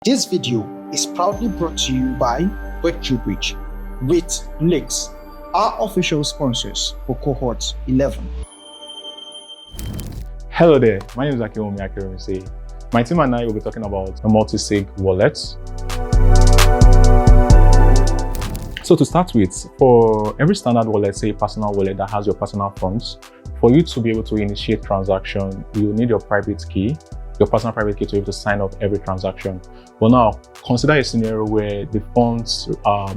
This video is proudly brought to you by Web3bridge with Links, our official sponsors for Cohort 11. Hello there, my name is Akiromi. My team and I will be talking about the Multisig wallet. So to start with, for every standard wallet, say personal wallet that has your personal funds, for you to be able to initiate transaction, you need your private key, your personal private key to be able to sign up every transaction. But now, consider a scenario where the funds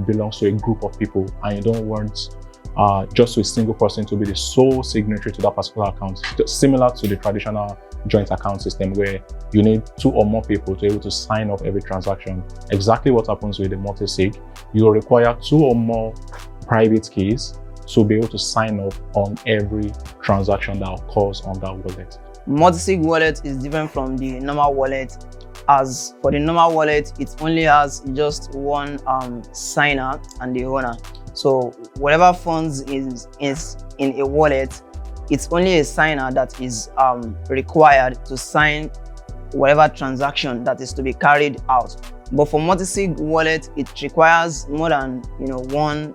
belongs to a group of people and you don't want just a single person to be the sole signatory to that particular account. Similar to the traditional joint account system where you need two or more people to be able to sign up every transaction. Exactly what happens with the Multisig. You will require two or more private keys to be able to sign up on every transaction that occurs on that wallet. Multisig wallet is different from the normal wallet. As for the normal wallet, it only has just one signer and the owner. So whatever funds is in a wallet, it's only a signer that is required to sign whatever transaction that is to be carried out. But for Multisig wallet, it requires more than one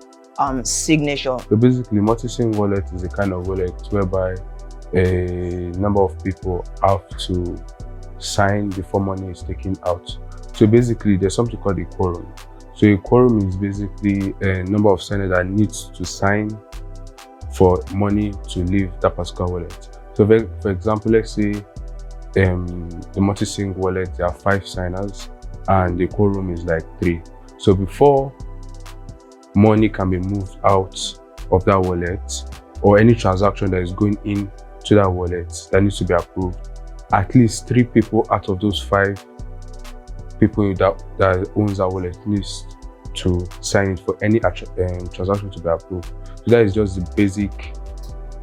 signature. So basically, Multisig wallet is a kind of wallet whereby a number of people have to sign before money is taken out. So basically, there's something called a quorum. So a quorum is basically a number of signers that needs to sign for money to leave that particular wallet. So for example, let's say the Multisig wallet, there are 5 signers and the quorum is like 3. So before money can be moved out of that wallet or any transaction that is going in to that wallet that needs to be approved, at least 3 people out of those 5 people that owns that wallet needs to sign it for any transaction to be approved. So that is just the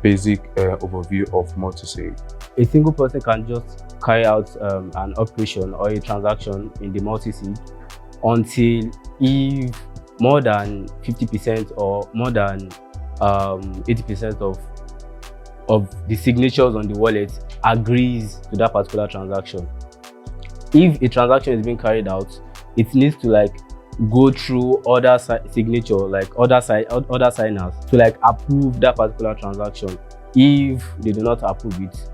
basic overview of Multisig. A single person can just carry out an operation or a transaction in the Multisig until if more than 50% or more than 80% of the signatures on the wallet agrees to that particular transaction. If a transaction is being carried out, it needs to go through other signature, other signers to approve that particular transaction. If they do not approve it,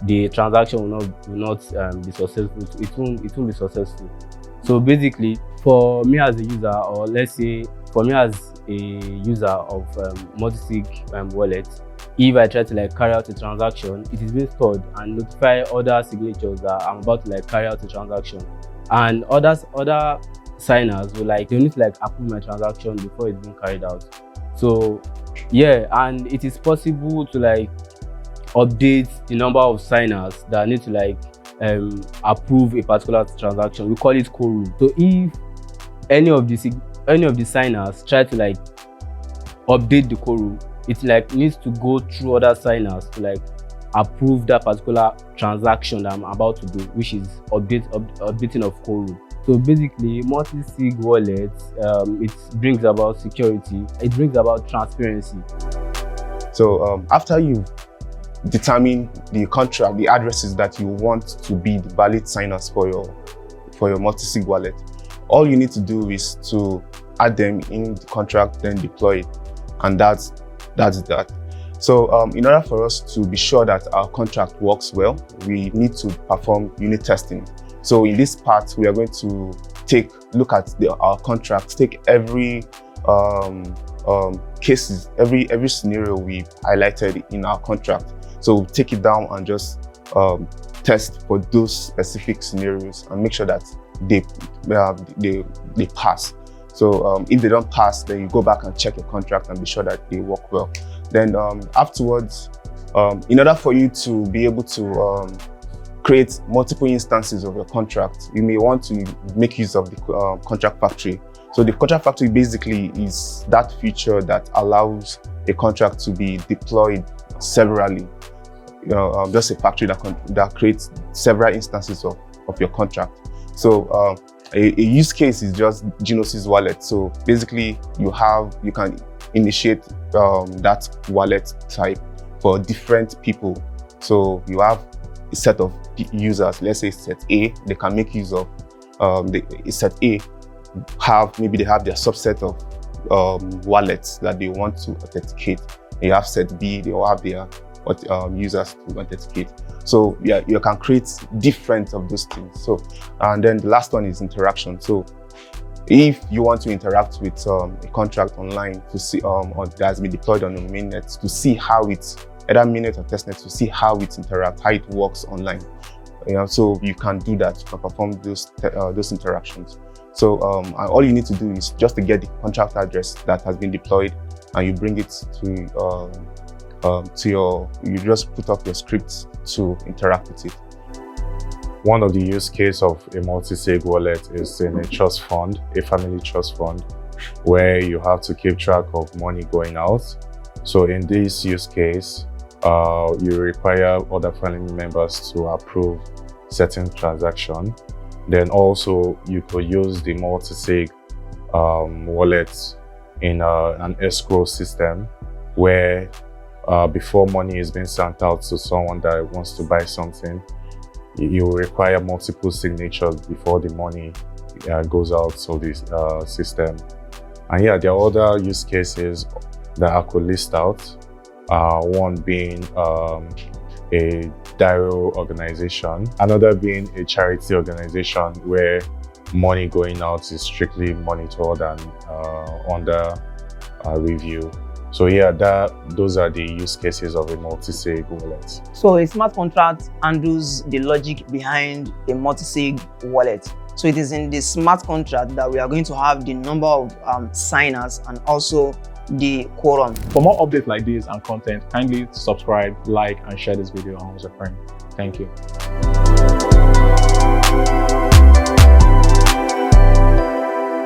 the transaction will not be successful. It won't be successful. So basically, for me as a user, or let's say for me as a user of Multisig wallet, if I try to carry out a transaction, it is being stored and notify other signatures that I'm about to carry out a transaction, and other signers will they need to approve my transaction before it's being carried out. So yeah, and it is possible to update the number of signers that need to approve a particular transaction. We call it quorum. So if any of the signers try to update the quorum, it needs to go through other signers to approve that particular transaction that I'm about to do, which is updating of quorum. So basically, Multisig wallet, it brings about security, it brings about transparency. So after you determine the contract, the addresses that you want to be the valid signers for your Multisig wallet, all you need to do is to add them in the contract, then deploy it, and that's that. So in order for us to be sure that our contract works well, we need to perform unit testing. So in this part, we are going to look at our contracts, take every cases, every scenario we highlighted in our contract. So we'll take it down and just test for those specific scenarios and make sure that they pass. So if they don't pass, then you go back and check your contract and be sure that they work well. Then afterwards, in order for you to be able to create multiple instances of your contract, you may want to make use of the contract factory. So the contract factory basically is that feature that allows a contract to be deployed severally. Just a factory that creates several instances of your contract. So a use case is just Genesis wallet. So basically, you can initiate that wallet type for different people. So you have a set of users. Let's say set A, they can make use of set A maybe they have their subset of wallets that they want to authenticate. You have set B, they all have their users to authenticate. So yeah, you can create different of those things. So, and then the last one is interaction. So if you want to interact with a contract online to see or that has been deployed on your mainnet, to see how it's either mainnet or testnet, to see how it interacts, how it works online. So you can do that, you can perform those interactions. So all you need to do is just to get the contract address that has been deployed, and you bring it you just put up your scripts to interact with it. One of the use case of a multisig wallet is in a trust fund, a family trust fund, where you have to keep track of money going out. So in this use case, you require other family members to approve certain transaction. Then also you could use the multisig wallet in an escrow system where before money is being sent out to someone that wants to buy something, you require multiple signatures before the money goes out of this system. And yeah, there are other use cases that I could list out. One being a DAO organization, another being a charity organization where money going out is strictly monitored and under review. So yeah, those are the use cases of a multisig wallet. So a smart contract handles the logic behind a multisig wallet. So it is in the smart contract that we are going to have the number of signers and also the quorum. For more updates like this and content, kindly subscribe, like, and share this video amongst your friends. Thank you.